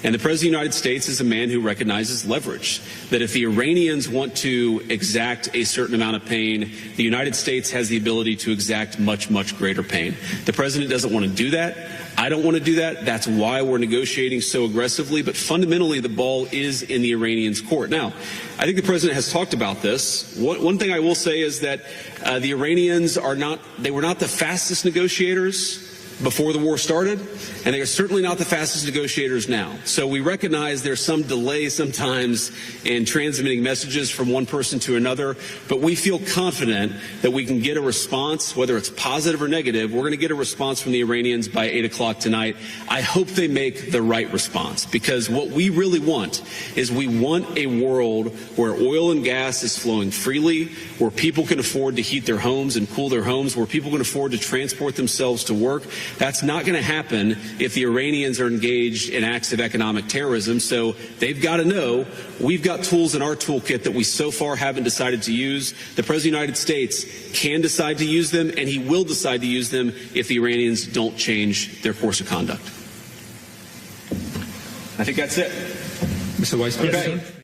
And the President of the United States is a man who recognizes leverage, that if the Iranians want to exact a certain amount of pain, the United States has the ability to exact much, much greater pain. The President doesn't want to do that. I don't want to do that. That's why we're negotiating so aggressively. But fundamentally, the ball is in the Iranians' court. Now, I think the President has talked about this. One thing I will say is that the Iranians were not the fastest negotiators before the war started, and they are certainly not the fastest negotiators now. So we recognize there's some delay sometimes in transmitting messages from one person to another, but we feel confident that we can get a response, whether it's positive or negative. We're going to get a response from the Iranians by 8 o'clock tonight. I hope they make the right response, because what we really want is we want a world where oil and gas is flowing freely, where people can afford to heat their homes and cool their homes, where people can afford to transport themselves to work. That's not going to happen if the Iranians are engaged in acts of economic terrorism. So they've got to know we've got tools in our toolkit that we so far haven't decided to use. The President of the United States can decide to use them, and he will decide to use them if the Iranians don't change their course of conduct. I think that's it. Mr. Vice President. Okay.